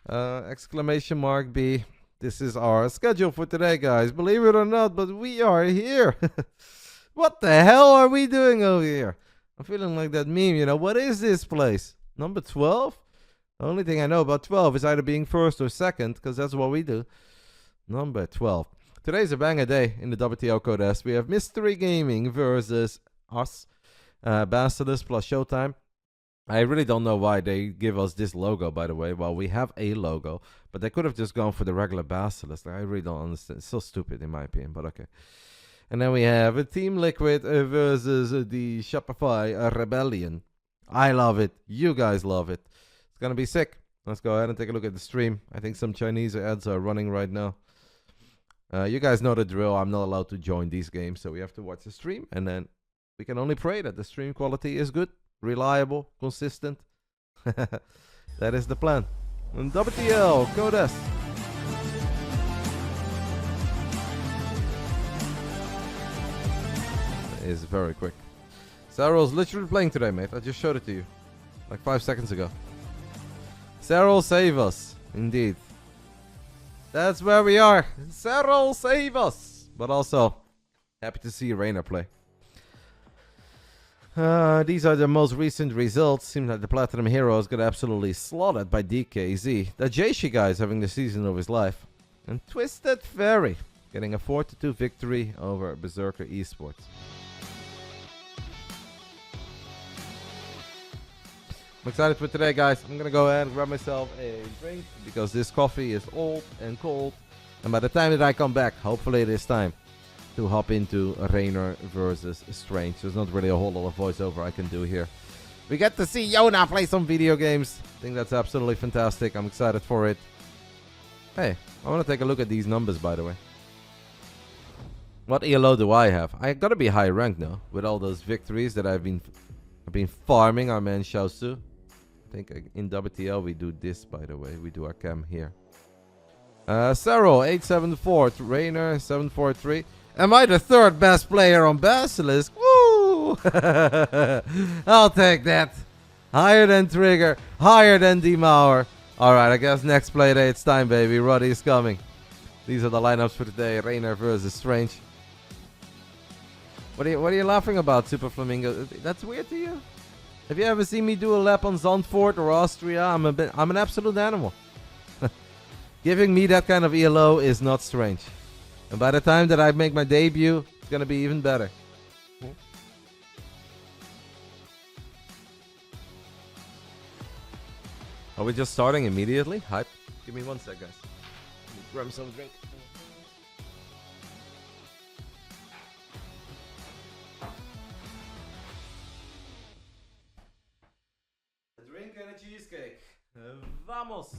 Exclamation mark B. This is our schedule for today, guys. Believe it or not, but we are here. What the hell are we doing over here? I'm feeling like that meme, you know. What is this place? Number 12? The only thing I know about 12 is either being first or second, because that's what we do. Number 12. Today's a banger day in the WTL Code S. We have Mystery Gaming versus us. BASILISK plus Showtime. I really don't know why they give us this logo, by the way. Well, we have a logo, but they could have just gone for the regular Basilisk. I really don't understand. It's so stupid, in my opinion, but okay. And then we have a Team Liquid versus the Shopify Rebellion. I love it. You guys love it. It's going to be sick. Let's go ahead and take a look at the stream. I think some Chinese ads are running right now. You guys know the drill. I'm not allowed to join these games, so we have to watch the stream, and then we can only pray that the stream quality is good, reliable, consistent. That is the plan. And WTL, Code S. Is very quick. Serral's literally playing today, mate. I just showed it to you. Like 5 seconds ago. Serral, save us. Indeed. That's where we are. Serral, save us. But also, happy to see Reynor play. These are the most recent results. Seems like the Platinum Heroes got absolutely slaughtered by DKZ. The Jaishi guy is having the season of his life. And Twisted Fairy getting a 4-2 victory over Berserker Esports. I'm excited for today, guys. I'm going to go ahead and grab myself a drink because this coffee is old and cold. And by the time that I come back, hopefully it is time to hop into Reynor versus Strange. There's not really a whole lot of voiceover I can do here. We get to see Yona play some video games. I think that's absolutely fantastic. I'm excited for it. Hey, I want to take a look at these numbers, by the way. What ELO do I have? I got to be high ranked now with all those victories that I've been farming. Our man Xiaosu. I think in WTL we do this, by the way. We do our cam here. Serral 874, Reynor 743. Am I the third best player on Basilisk? Woo! I'll take that. Higher than Trigger, higher than Demour. Alright, I guess next play day it's time, baby. Roddy's coming. These are the lineups for today. Reynor versus Strange. What are you laughing about, Super Flamingo? That's weird to you? Have you ever seen me do a lap on Zandvoort or Austria? I'm an absolute animal. Giving me that kind of ELO is not strange. And by the time that I make my debut, it's going to be even better. Are we just starting immediately? Hype. Give me 1 sec, guys. Let me grab some drink. A drink and a cheesecake. Vamos!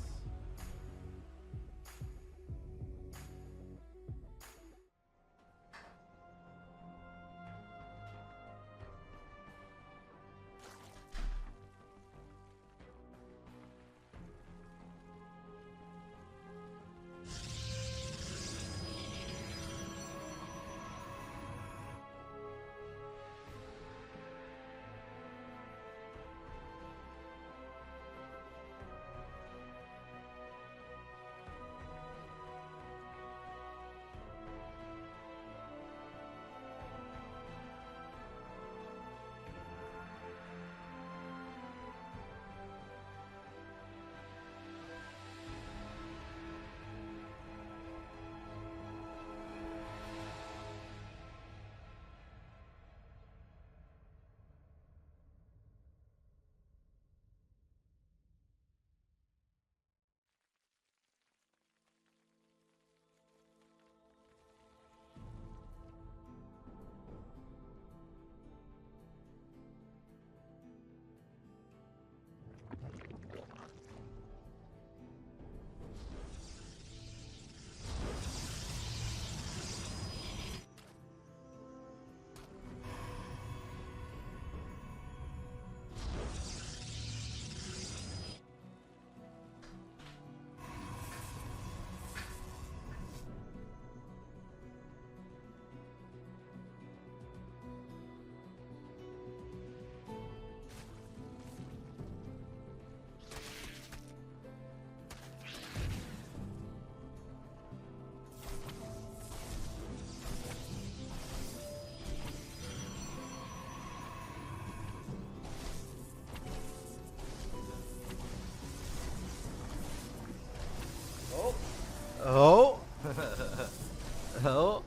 Oh. Oh.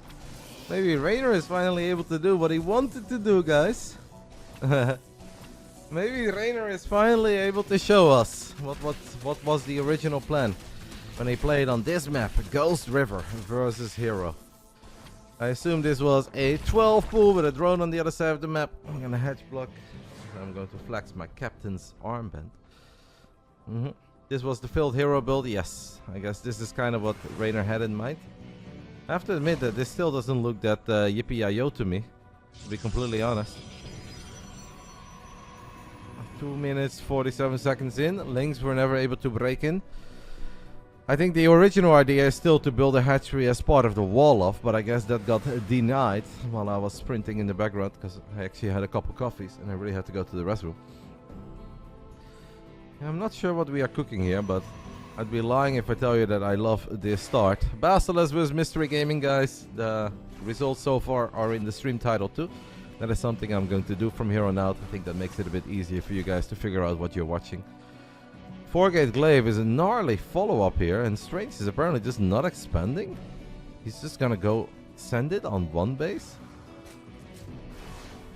Maybe Reynor is finally able to do what he wanted to do, guys. Maybe Reynor is finally able to show us what was the original plan when he played on this map, Ghost River versus Hero. I assume this was a 12 pool with a drone on the other side of the map. I'm gonna hedge block. I'm going to flex my captain's armband. This was the filled hero build. Yes, I guess this is kind of what Reynor had in mind. I have to admit that this still doesn't look that yippee-yi-yo to me, to be completely honest. 2 minutes 47 seconds in. Lings were never able to break in. I think the original idea is still to build a hatchery as part of the wall off, but I guess that got denied while I was sprinting in the background because I actually had a couple coffees and I really had to go to the restroom. I'm not sure what we are cooking here, but I'd be lying if I tell you that I love this start. Basilisk vs Mystery Gaming, guys. The results so far are in the stream title too. That is something I'm going to do from here on out. I think that makes it a bit easier for you guys to figure out what you're watching. 4-gate glaive is a gnarly follow-up here, and Strange is apparently just not expanding. He's just gonna go send it on one base.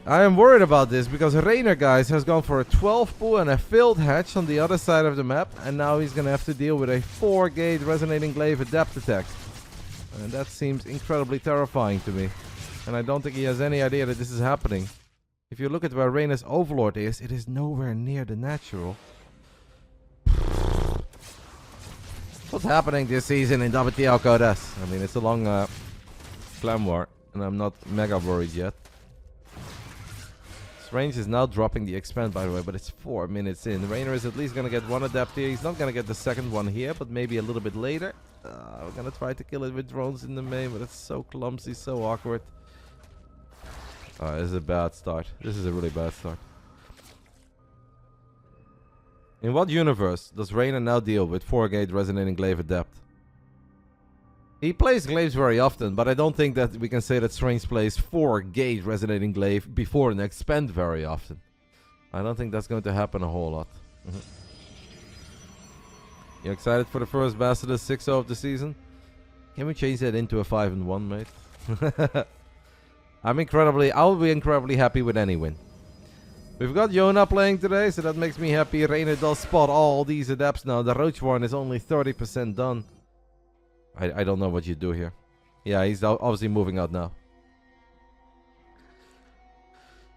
I am worried about this because Reynor, guys, has gone for a 12 pool and a filled hatch on the other side of the map, and now he's gonna have to deal with a 4-gate resonating glaive adept attack. And that seems incredibly terrifying to me. And I don't think he has any idea that this is happening. If you look at where Reynor's Overlord is, it is nowhere near the natural. What's happening this season in WTL Code S? I mean, it's a long clan war, and I'm not mega worried yet. Strange is now dropping the expand, by the way, but it's 4 minutes in. Reynor is at least going to get one adept here. He's not going to get the second one here, but maybe a little bit later. We're going to try to kill it with drones in the main, but it's so clumsy, so awkward. This is a bad start. This is a really bad start. In what universe does Reynor now deal with 4-gate resonating glaive adept? He plays glaives very often, but I don't think that we can say that Strange plays 4-gate resonating glaive before an expand very often. I don't think that's going to happen a whole lot. You excited for the first Basilisk 6-0 of the season? Can we change that into a 5-1, mate? I'll be incredibly happy with any win. We've got Yona playing today, so that makes me happy. Reynor does spot all these adepts now. The Roach one is only 30% done. I don't know what you do here. Yeah, he's obviously moving out now.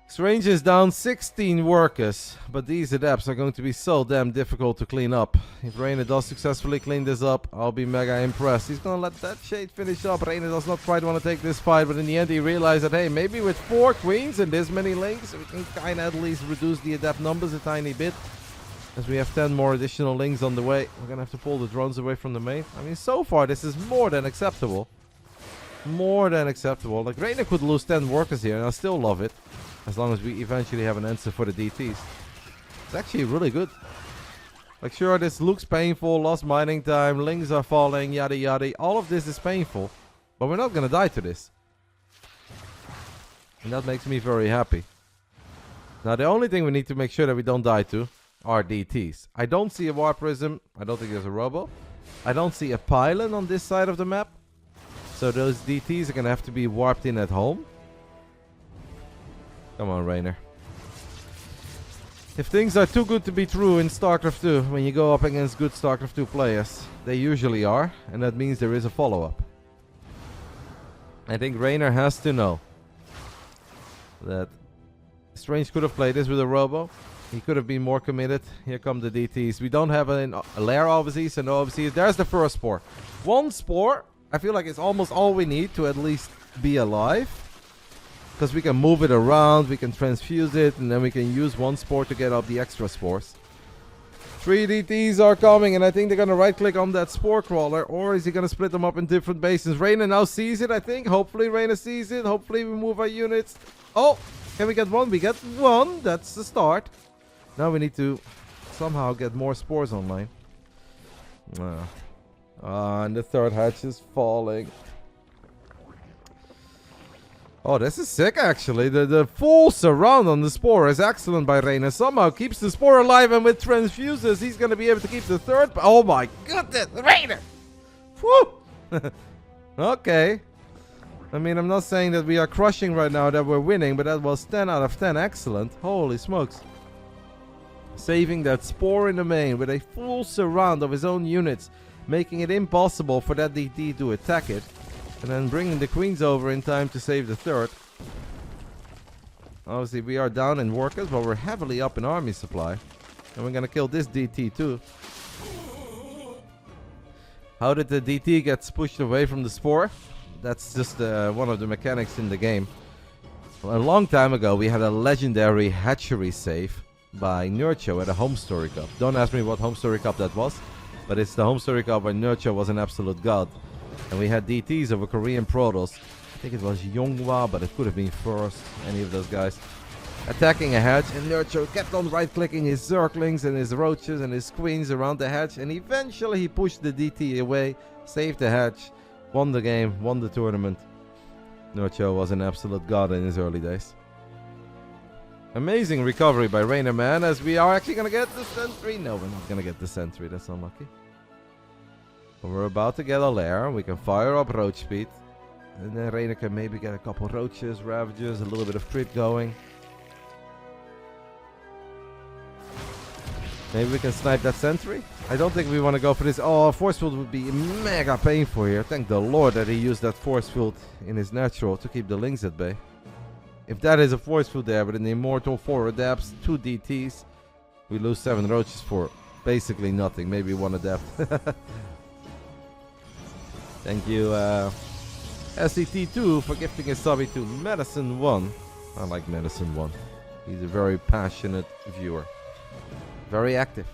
Strange is down 16 workers, but these adepts are going to be so damn difficult to clean up. If Reynor does successfully clean this up, I'll be mega impressed. He's gonna let that shade finish up. Reynor does not quite want to take this fight, but in the end he realized that, hey, maybe with 4 queens and this many links, we can kind of at least reduce the adept numbers a tiny bit. As we have 10 more additional links on the way. We're gonna have to pull the drones away from the main. I mean, so far this is more than acceptable. More than acceptable. Like, Reynor could lose 10 workers here and I still love it. As long as we eventually have an answer for the DTs. It's actually really good. Like, sure, this looks painful. Lost mining time. Links are falling. Yada yada. All of this is painful. But we're not gonna die to this. And that makes me very happy. Now, the only thing we need to make sure that we don't die to are DTs. I don't see a Warp Prism. I don't think there's a Robo. I don't see a Pylon on this side of the map. So those DTs are gonna have to be warped in at home. Come on, Reynor. If things are too good to be true in Starcraft 2, when you go up against good Starcraft 2 players, they usually are, and that means there is a follow-up. I think Reynor has to know that Strange could have played this with a Robo. He could have been more committed. Here come the DTs. We don't have a lair, obviously, so no obviously. There's the first spore. One spore, I feel like it's almost all we need to at least be alive. Because we can move it around, we can transfuse it, and then we can use one spore to get up the extra spores. 3 DTs are coming, and I think they're going to right-click on that spore crawler. Or is he going to split them up in different bases? Reynor now sees it, I think. Hopefully Reynor sees it. Hopefully we move our units. Oh, can we get one? We get one. That's the start. Now we need to somehow get more spores online. And the third hatch is falling. Oh, this is sick, actually. The full surround on the spore is excellent by Reynor. Somehow keeps the spore alive, and with transfuses, he's going to be able to keep the third. Oh my goodness, Reynor! Whew! Okay. I mean, I'm not saying that we are crushing right now, that we're winning, but that was 10 out of 10. Excellent. Holy smokes. Saving that spore in the main with a full surround of his own units, making it impossible for that DT to attack it, and then bringing the queens over in time to save the third. Obviously, we are down in workers, but we're heavily up in army supply. And we're gonna kill this DT too. How did the DT get pushed away from the spore? That's just one of the mechanics in the game. Well, a long time ago, we had a legendary hatchery save by Nurcho at a Home Story Cup. Don't ask me what Home Story Cup that was, but it's the Home Story Cup where Nurcho was an absolute god. And we had DTs over Korean Protoss. I think it was Yonghwa, but it could have been First, any of those guys. Attacking a hedge, and Nurcho kept on right-clicking his Zerglings and his Roaches and his Queens around the hedge, and eventually he pushed the DT away, saved the hedge, won the game, won the tournament. Nurcho was an absolute god in his early days. Amazing recovery by Reynor, man, as we are actually going to get the sentry. No, we're not going to get the sentry, that's unlucky. But we're about to get a lair, we can fire up Roach speed, and then Reynor can maybe get a couple Roaches, Ravagers, a little bit of crit going. Maybe we can snipe that sentry? I don't think we want to go for this. Oh, force field would be mega painful here. Thank the Lord that he used that force field in his natural to keep the Lynx at bay. If that is a force field there with an Immortal, 4 adapts, 2 DTs, we lose 7 Roaches for basically nothing. Maybe 1 adapt. Thank you, SCT2 for gifting a subby to Medicine 1. I like Medicine 1. He's a very passionate viewer. Very active.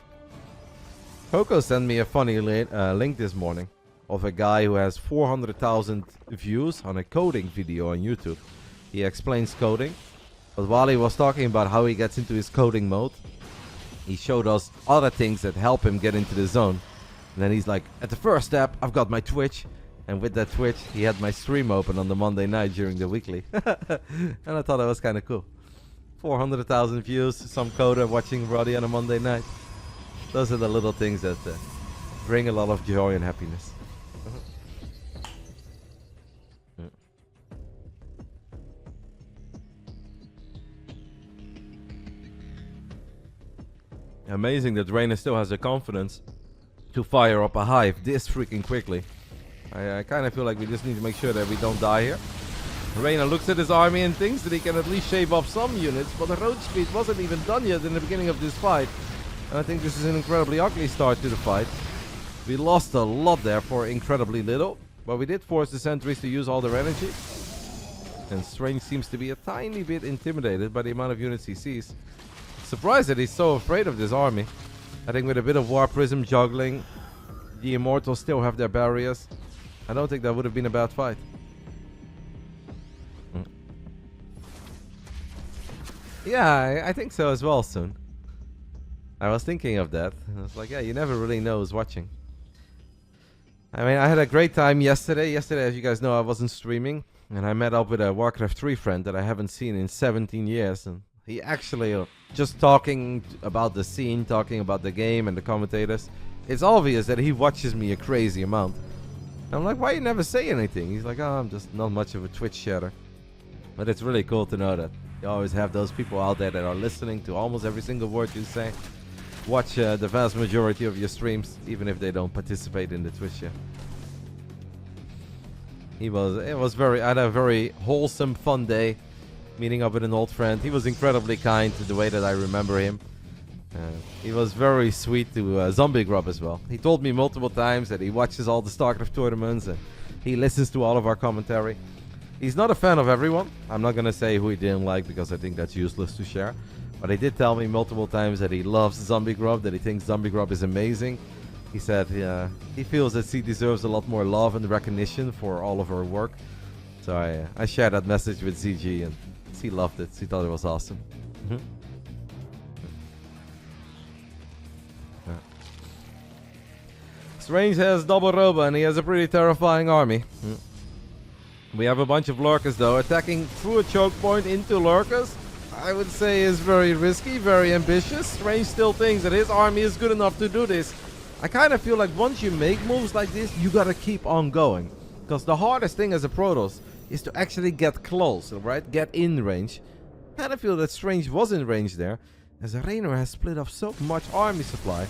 Coco sent me a funny link this morning of a guy who has 400,000 views on a coding video on YouTube. He explains coding, but while he was talking about how he gets into his coding mode, he showed us other things that help him get into the zone. And then he's like, at the first step, I've got my Twitch. And with that Twitch, he had my stream open on the Monday night during the weekly. And I thought that was kind of cool. 400,000 views, some coder watching Roddy on a Monday night. Those are the little things that bring a lot of joy and happiness. Amazing that Reynor still has the confidence to fire up a hive this freaking quickly. I kind of feel like we just need to make sure that we don't die here. Reynor looks at his army and thinks that he can at least shave off some units, but the road speed wasn't even done yet in the beginning of this fight. And I think this is an incredibly ugly start to the fight. We lost a lot there for incredibly little, but we did force the sentries to use all their energy. And Strange seems to be a tiny bit intimidated by the amount of units he sees. Surprised that he's so afraid of this army. I think with a bit of War Prism juggling, the Immortals still have their barriers. I don't think that would have been a bad fight. Yeah, I think so as well soon. I was thinking of that. I was like, yeah, you never really know who's watching. I mean, I had a great time yesterday. Yesterday, as you guys know, I wasn't streaming. And I met up with a Warcraft 3 friend that I haven't seen in 17 years. And he actually, just talking about the scene, talking about the game and the commentators. It's obvious that he watches me a crazy amount. And I'm like, why you never say anything? He's like, oh, I'm just not much of a Twitch chatter. But it's really cool to know that. You always have those people out there that are listening to almost every single word you say. Watch the vast majority of your streams, even if they don't participate in the Twitch chat. I had a very wholesome, fun day, meeting up with an old friend. He was incredibly kind to the way that I remember him. He was very sweet to Zombie Grub as well. He told me multiple times that he watches all the Starcraft tournaments and he listens to all of our commentary. He's not a fan of everyone. I'm not going to say who he didn't like because I think that's useless to share. But he did tell me multiple times that he loves Zombie Grub, that he thinks Zombie Grub is amazing. He said he feels that he deserves a lot more love and recognition for all of her work. So I shared that message with ZG and he loved it. He thought it was awesome. Strange has double Roba and he has a pretty terrifying army. We have a bunch of lurkers though. Attacking through a choke point into lurkers, I would say is very risky, very ambitious. Strange still thinks that his army is good enough to do this. I kind of feel like once you make moves like this, you gotta keep on going. Because the hardest thing as a Protoss is to actually get close, right? Get in range. Kind of feel that Strange was in range there, as Reynor has split off so much army supply.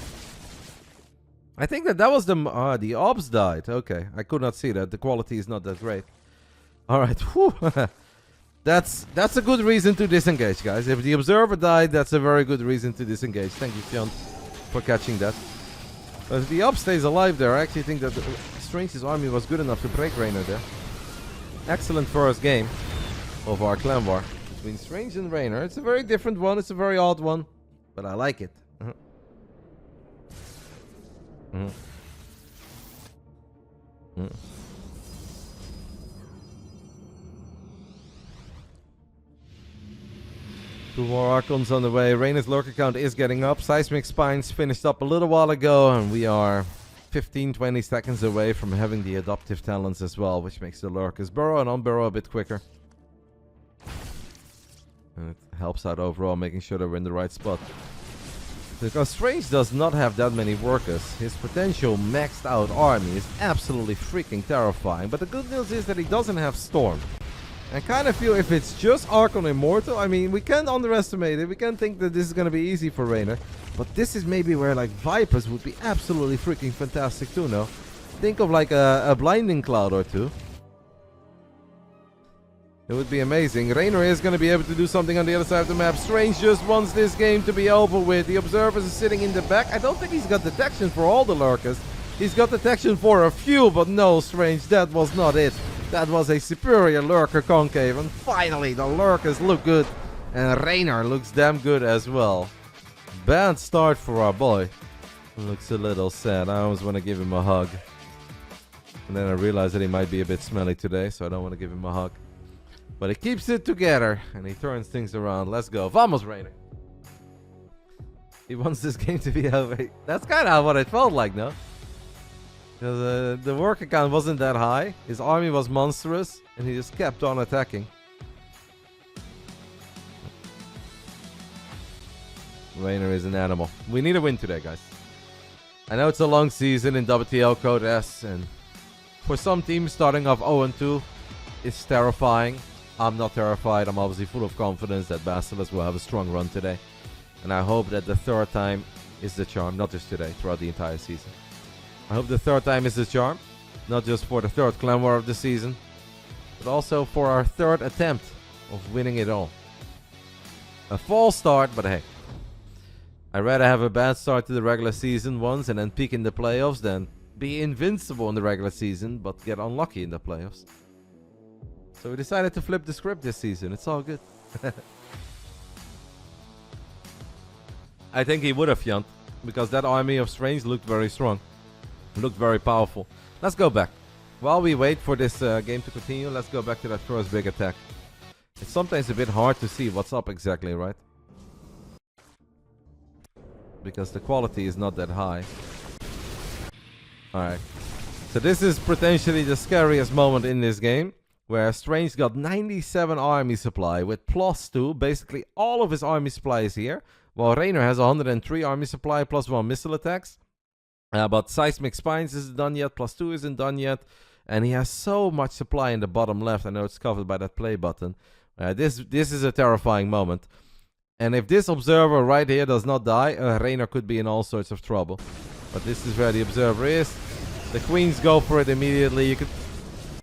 I think that was the ops died. Okay, I could not see that. The quality is not that great. Alright, that's a good reason to disengage, guys. If the observer died, that's a very good reason to disengage. Thank you, Fion, for catching that. If the op stays alive there, I actually think that Strange's army was good enough to break Reynor there. Excellent first game of our clan war between Strange and Reynor. It's a very different one. It's a very odd one, but I like it. Two more Archons on the way. Reynor's lurker count is getting up. Seismic Spines finished up a little while ago, and we are 15-20 seconds away from having the adoptive talents as well, which makes the lurkers burrow and unburrow a bit quicker. And it helps out overall, making sure that we're in the right spot. Because Strange does not have that many workers, his potential maxed out army is absolutely freaking terrifying. But the good news is that he doesn't have Storm. I kind of feel if it's just Archon Immortal, I mean, we can't underestimate it. We can't think that this is going to be easy for Reynor. But this is maybe where, like, Vipers would be absolutely freaking fantastic too, no? Think of, like, a Blinding Cloud or two. It would be amazing. Reynor is going to be able to do something on the other side of the map. Strange just wants this game to be over with. The Observers are sitting in the back. I don't think he's got detection for all the lurkers. He's got detection for a few, but no, Strange, that was not it. That was a superior lurker concave, and finally the lurkers look good, and Reynor looks damn good as well. Bad start for our boy. Looks a little sad. I always want to give him a hug. And then I realized that he might be a bit smelly today, so I don't want to give him a hug. But he keeps it together, and he turns things around. Let's go. Vamos, Reynor. He wants this game to be over. That's kind of what it felt like, no? The worker count wasn't that high. His army was monstrous, and he just kept on attacking. Reynor is an animal. We need a win today, guys. I know it's a long season in WTL Code S, and for some teams starting off 0-2 is terrifying. I'm not terrified. I'm obviously full of confidence that Basilisk will have a strong run today. And I hope that the third time is the charm, not just today, throughout the entire season. I hope the third time is the charm, not just for the third clan war of the season, but also for our third attempt of winning it all. A false start, but hey. I'd rather have a bad start to the regular season once and then peak in the playoffs than be invincible in the regular season but get unlucky in the playoffs. So we decided to flip the script this season. It's all good. I think he would have yawned, because that army of Strange looked very strong. Looked very powerful. Let's go back. While we wait for this game to continue, let's go back to that first big attack. It's sometimes a bit hard to see what's up exactly, right? Because the quality is not that high. Alright. So this is potentially the scariest moment in this game, where Strange got 97 army supply with +2. Basically all of his army supply is here, while Reynor has 103 army supply +1 missile attacks. But Seismic Spines isn't done yet, +2 isn't done yet, and he has so much supply in the bottom left. I know it's covered by that play button. This is a terrifying moment. And if this Observer right here does not die, Reynor could be in all sorts of trouble. But this is where the Observer is. The Queens go for it immediately. You could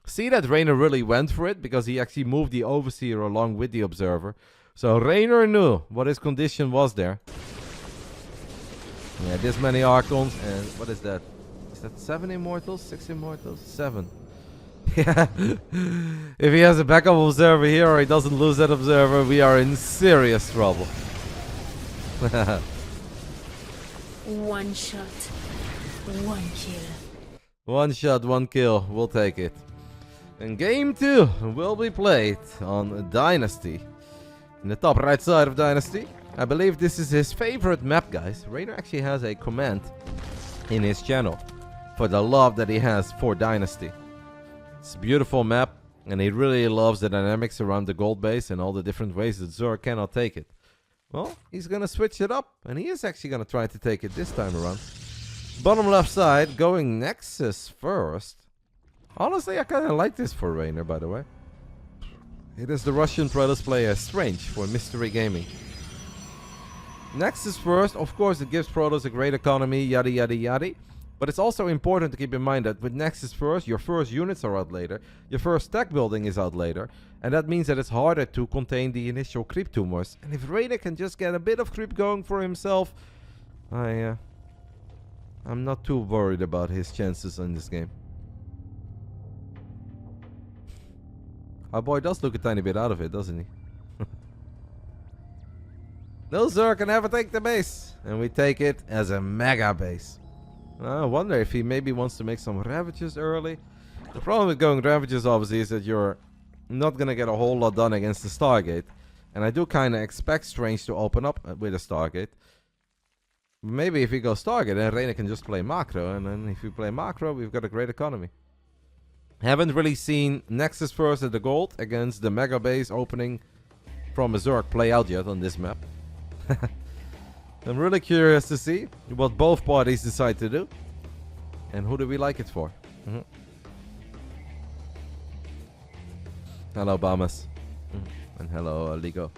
see that Reynor really went for it, because he actually moved the Overseer along with the Observer. So Reynor knew what his condition was there. Yeah, this many Archons, and what is that? Is that 7 Immortals? 6 Immortals? 7. Yeah. If he has a backup Observer here, or he doesn't lose that Observer, we are in serious trouble. One shot, one kill. One shot, one kill. We'll take it. And game 2 will be played on Dynasty. In the top right side of Dynasty. I believe this is his favorite map, guys. Reynor actually has a comment in his channel for the love that he has for Dynasty. It's a beautiful map, and he really loves the dynamics around the gold base and all the different ways that Zor cannot take it. Well, he's going to switch it up, and he is actually going to try to take it this time around. Bottom left side, going Nexus first. Honestly, I kind of like this for Reynor, by the way. It is the Russian Protoss player Strange for Mystery Gaming. Nexus first, of course it gives Protoss a great economy, yada yada yada. But it's also important to keep in mind that with Nexus first, your first units are out later, your first tech building is out later, and that means that it's harder to contain the initial creep tumors. And if Reynor can just get a bit of creep going for himself, I'm not too worried about his chances in this game. Our boy does look a tiny bit out of it, doesn't he? No Zerg can ever take the base, and we take it as a mega base. I wonder if he maybe wants to make some Ravages early. The problem with going Ravages obviously is that you're not going to get a whole lot done against the Stargate. And I do kind of expect Strange to open up with a Stargate. Maybe if we go Stargate, then Reynor can just play Macro. And then if we play Macro, we've got a great economy. Haven't really seen Nexus first at the gold against the Mega Base opening from a Zerg play out yet on this map. I'm really curious to see what both parties decide to do. And who do we like it for? Hello, Bamas. And hello, Ligo.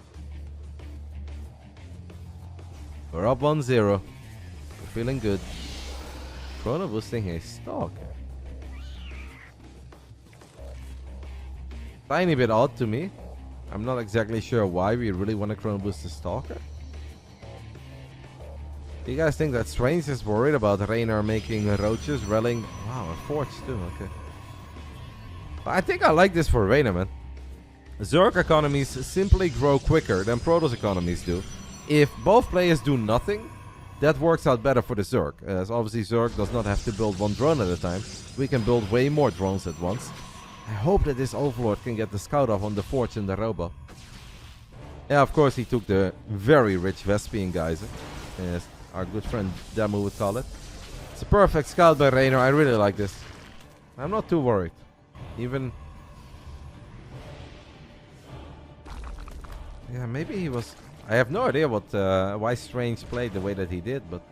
We're up 1-0. We're feeling good. Chrono boosting a Stalker. Tiny bit odd to me. I'm not exactly sure why we really want to Chrono boost the Stalker. You guys think that Strange is worried about Reynor making roaches, relling? Wow, a forge too, okay. I think I like this for Reynor, man. Zerg economies simply grow quicker than Protoss economies do. If both players do nothing, that works out better for the Zerg. As obviously Zerg does not have to build one drone at a time. We can build way more drones at once. I hope that this Overlord can get the scout off on the forge and the Robo. Yeah, of course he took the very rich Vespian Geyser. Yes. Our good friend Demu would call it. It's a perfect scout by Reynor. I really like this. I'm not too worried. Even... yeah, maybe he was... I have no idea what why Strange played the way that he did, but...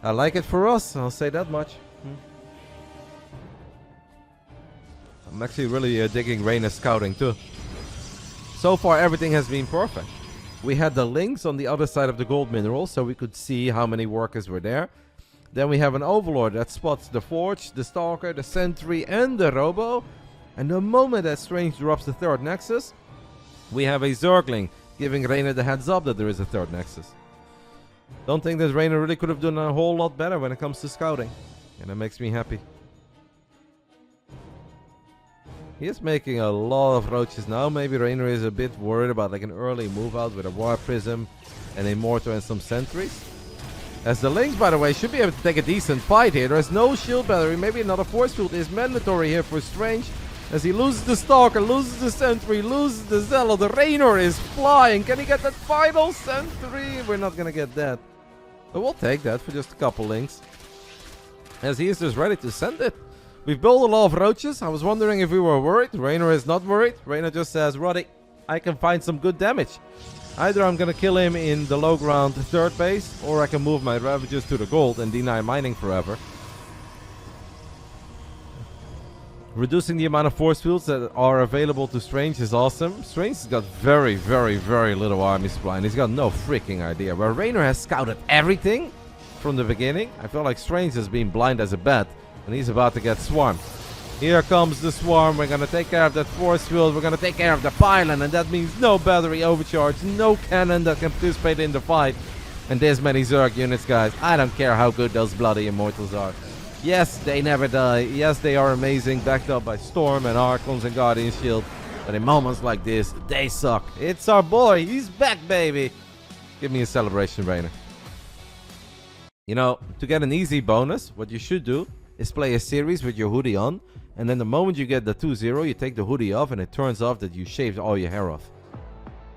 I like it for us, I'll say that much. I'm actually really digging Reynor's scouting too. So far everything has been perfect. We had the links on the other side of the gold mineral, so we could see how many workers were there. Then we have an Overlord that spots the Forge, the Stalker, the Sentry, and the Robo. And the moment that Strange drops the third Nexus, we have a Zergling, giving Reynor the heads up that there is a third Nexus. Don't think that Reynor really could have done a whole lot better when it comes to scouting. And that makes me happy. He is making a lot of roaches now. Maybe Reynor is a bit worried about like an early move out with a War Prism and a Mortar and some sentries. As the Lynx, by the way, should be able to take a decent fight here. There's no shield battery. Maybe another force field is mandatory here for Strange. As he loses the Stalker, loses the Sentry, loses the Zealot. The Reynor is flying. Can he get that final Sentry? We're not going to get that. But we'll take that for just a couple Lynx. As he is just ready to send it. We've built a lot of roaches. I was wondering if we were worried. Reynor is not worried. Reynor just says, Roddy, I can find some good damage. Either I'm gonna kill him in the low ground third base, or I can move my Ravages to the gold and deny mining forever. Reducing the amount of force fields that are available to Strange is awesome. Strange has got very, very, very little army supply, and he's got no freaking idea. Where Reynor has scouted everything from the beginning, I feel like Strange has been blind as a bat. And he's about to get swarmed. Here comes the swarm. We're going to take care of that force field. We're going to take care of the pylon. And that means no battery overcharge. No cannon that can participate in the fight. And this many Zerg units, guys. I don't care how good those bloody immortals are. Yes, they never die. Yes, they are amazing. Backed up by Storm and Archons and Guardian Shield. But in moments like this, they suck. It's our boy. He's back, baby. Give me a celebration, Reynor. You know, to get an easy bonus, what you should do is play a series with your hoodie on, and then the moment you get the 2-0, you take the hoodie off, and it turns off that you shaved all your hair off.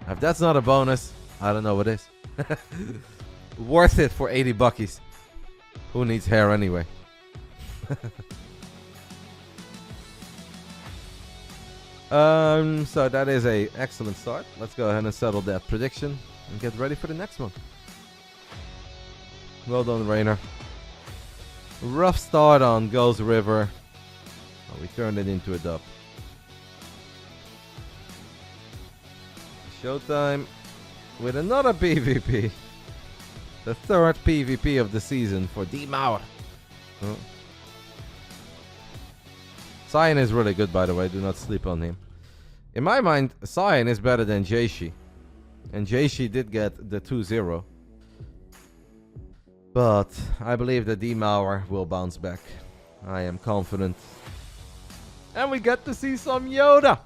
If that's not a bonus, I don't know what is. Worth it for 80 buckies. Who needs hair anyway? So that is a excellent start. Let's go ahead and settle that prediction and get ready for the next one. Well done, Reynor. Rough start on Ghost River. Oh, we turned it into a dub. Showtime with another PvP. The third PvP of the season for D-Mauer. Oh. Cyan is really good, by the way. Do not sleep on him. In my mind, Cyan is better than Jaishi. And Jaishi did get the 2-0. But I believe that D-Mauer will bounce back. I am confident. And we get to see some Yoda.